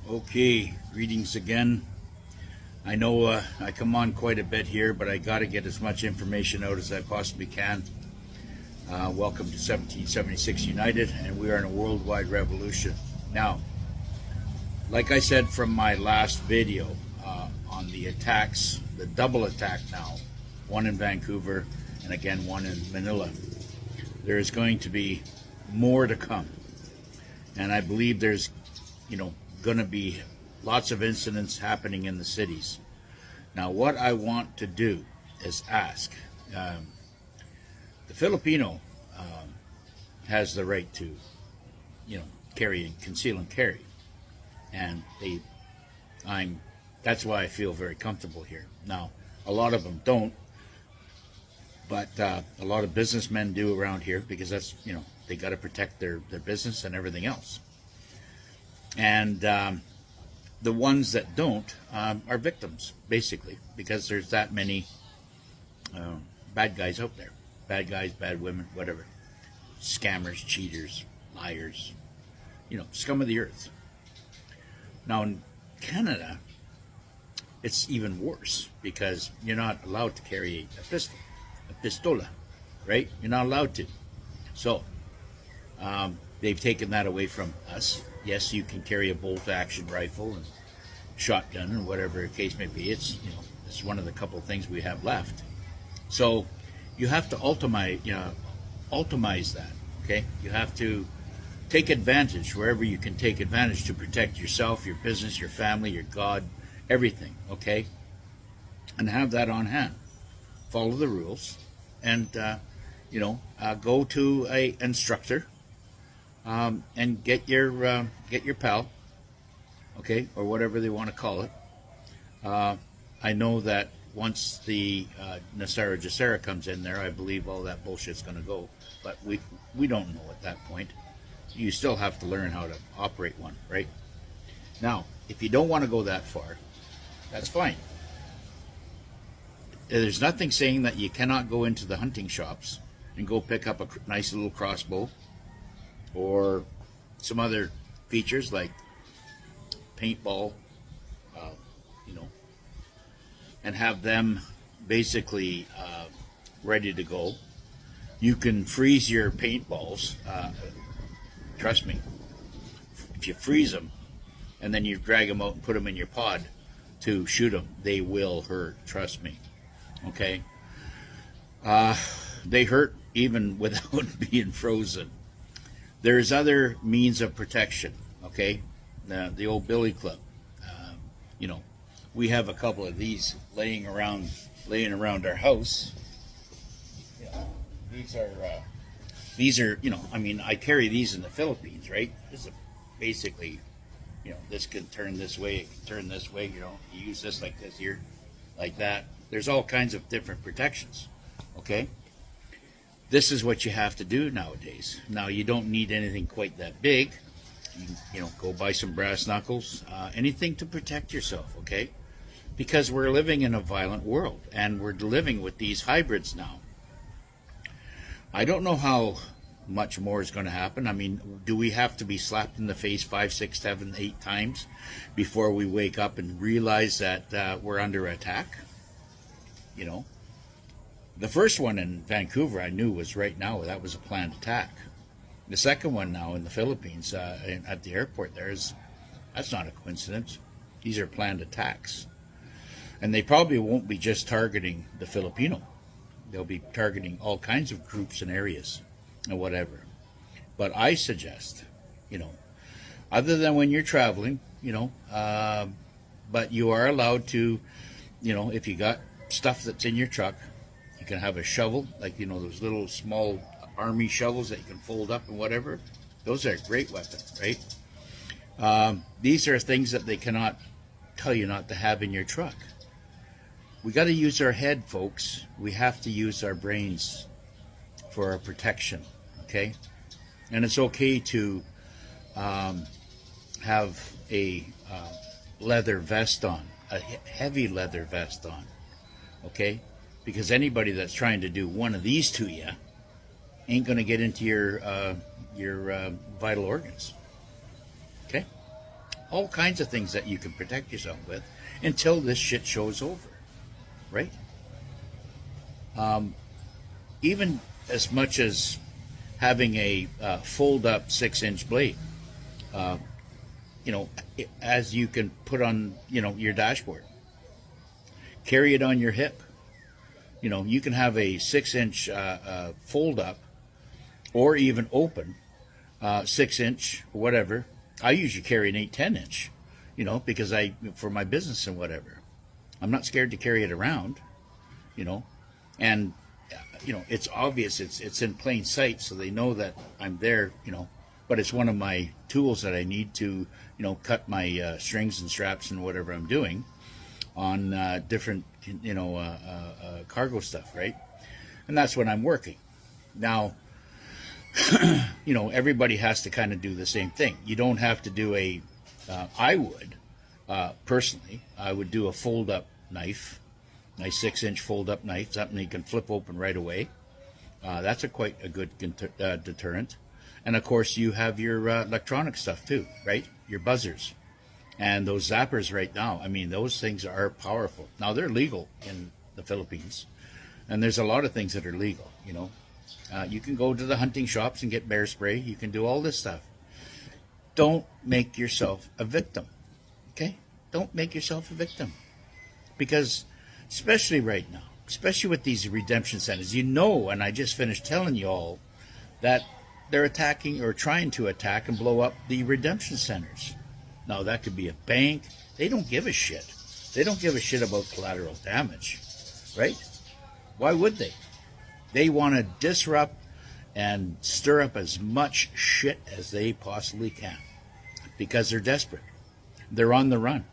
Okay, greetings again. I know I come on quite a bit here, but I got to get as much information out as I possibly can. Welcome to 1776 United, and we are in a worldwide revolution. Now, like I said from my last video on the attacks, the double attack now, one in Vancouver and again one in Manila, there is going to be more to come. And I believe there's, going to be lots of incidents happening in the cities. Now, what I want to do is ask, the Filipino has the right to, carry and conceal and carry, and that's why I feel very comfortable here. Now, a lot of them don't, but a lot of businessmen do around here because that's, they got to protect their business and everything else. And the ones that don't are victims, basically, because there's that many bad guys out there. Bad guys, bad women, whatever. Scammers, cheaters, liars, scum of the earth. Now in Canada, it's even worse because you're not allowed to carry a pistol, a pistola, right? You're not allowed to. So they've taken that away from us. Yes, you can carry a bolt-action rifle and shotgun and whatever the case may be. It's it's one of the couple things we have left. So you have to ultimize that. Okay, you have to take advantage wherever you can take advantage to protect yourself, your business, your family, your God, everything. Okay, and have that on hand. Follow the rules, and go to a instructor. And get your pal, okay, or whatever they want to call it. I know that once the NESARA GESARA comes in there, I believe all that bullshit's going to go. But we don't know at that point. You still have to learn how to operate one, right? Now, if you don't want to go that far, that's fine. There's nothing saying that you cannot go into the hunting shops and go pick up a nice little crossbow or some other features like paintball, and have them basically ready to go. You can freeze your paintballs. Trust me, if you freeze them and then you drag them out and put them in your pod to shoot them, they will hurt. Trust me. Okay, they hurt even without being frozen. There's other means of protection, okay? The old billy club. We have a couple of these laying around our house. These are, I carry these in the Philippines, right? This is basically, this can turn this way, it can turn this way, you use this like this here, like that. There's all kinds of different protections, okay? This is what you have to do nowadays. Now, you don't need anything quite that big. You go buy some brass knuckles, anything to protect yourself, okay? Because we're living in a violent world, and we're living with these hybrids now. I don't know how much more is going to happen. I mean, do we have to be slapped in the face 5, 6, 7, 8 times before we wake up and realize that we're under attack? The first one in Vancouver I knew was right now, that was a planned attack. The second one now in the Philippines at the airport that's not a coincidence. These are planned attacks. And they probably won't be just targeting the Filipino. They'll be targeting all kinds of groups and areas and whatever. But I suggest, other than when you're traveling, but you are allowed to, if you got stuff that's in your truck, you can have a shovel, like, those little small army shovels that you can fold up and whatever. Those are a great weapon, right? These are things that they cannot tell you not to have in your truck. We got to use our head, folks. We have to use our brains for our protection, okay? And it's okay to have a leather vest on, a heavy leather vest on, okay? Because anybody that's trying to do one of these to you ain't going to get into your vital organs. Okay? all kinds of things that you can protect yourself with until this shit show's over, right? Even as much as having a fold-up 6-inch blade, as you can put on, your dashboard. Carry it on your hip. You can have a 6-inch fold-up or even open 6-inch, whatever. I usually carry an 8-10-inch, because for my business and whatever. I'm not scared to carry it around, and it's obvious, it's in plain sight, so they know that I'm there, but it's one of my tools that I need to, cut my strings and straps and whatever I'm doing on different, cargo stuff, right? And that's when I'm working. Now, everybody has to kind of do the same thing. You don't have to do I would, personally, I would do a fold-up knife, nice 6-inch fold-up knife, something you can flip open right away. That's quite a good deterrent. And of course, you have your electronic stuff too, right? Your buzzers. And those zappers right now, those things are powerful. Now, they're legal in the Philippines. And there's a lot of things that are legal, You can go to the hunting shops and get bear spray. You can do all this stuff. Don't make yourself a victim, okay? Don't make yourself a victim. Because, especially right now, especially with these redemption centers, and I just finished telling you all that they're attacking or trying to attack and blow up the redemption centers. Now, that could be a bank. They don't give a shit. They don't give a shit about collateral damage, right? Why would they? They want to disrupt and stir up as much shit as they possibly can because they're desperate. They're on the run.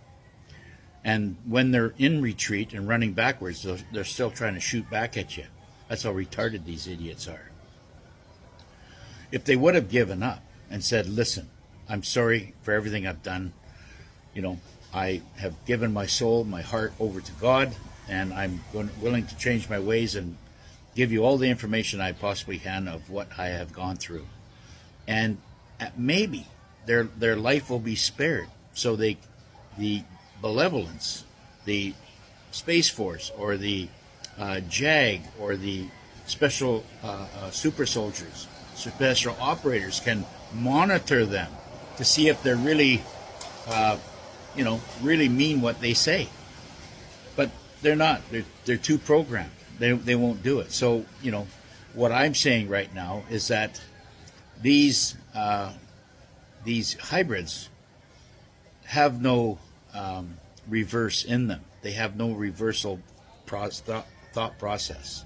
And when they're in retreat and running backwards, they're still trying to shoot back at you. That's how retarded these idiots are. If they would have given up and said, listen, I'm sorry for everything I've done. I have given my soul, my heart over to God, and I'm willing to change my ways and give you all the information I possibly can of what I have gone through. And maybe their life will be spared. So the benevolence, the Space Force, or the JAG, or the special super soldiers, special operators can monitor them to see if they're really, really mean what they say. But they're not. They're too programmed. They won't do it. So, what I'm saying right now is that these hybrids have no reverse in them. They have no reversal thought process.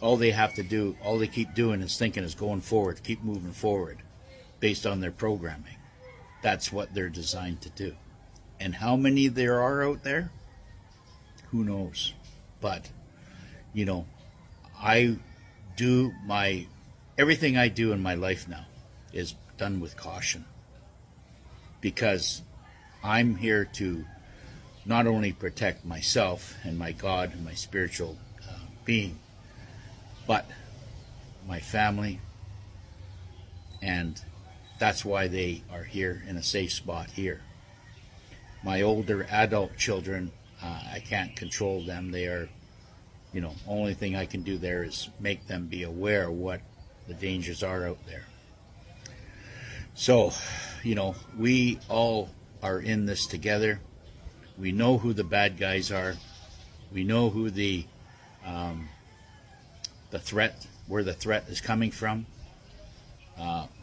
All they have to do, all they keep doing is thinking is going forward, keep moving forward based on their programming. That's what they're designed to do. And how many there are out there, who knows? But, everything I do in my life now is done with caution, because I'm here to not only protect myself and my God and my spiritual being, but my family, and that's why they are here in a safe spot here. My older adult children, I can't control them. They are, only thing I can do there is make them be aware of what the dangers are out there. So, we all are in this together. We know who the bad guys are. We know who the threat, where the threat is coming from.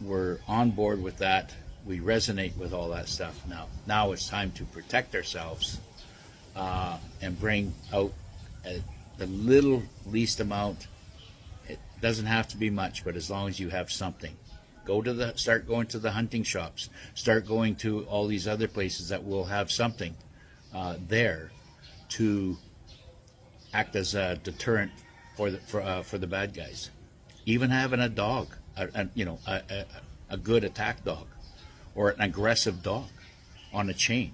We're on board with that. We resonate with all that stuff now. Now it's time to protect ourselves and bring out the little least amount. It doesn't have to be much, but as long as you have something. Start going to the hunting shops. Start going to all these other places that will have something there to act as a deterrent for the bad guys. Even having a dog, a good attack dog, or an aggressive dog on a chain,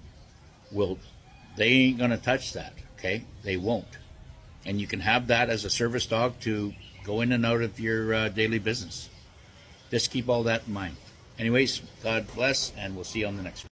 they ain't gonna touch that. Okay, they won't. And you can have that as a service dog to go in and out of your daily business. Just keep all that in mind. Anyways, God bless, and we'll see you on the next one.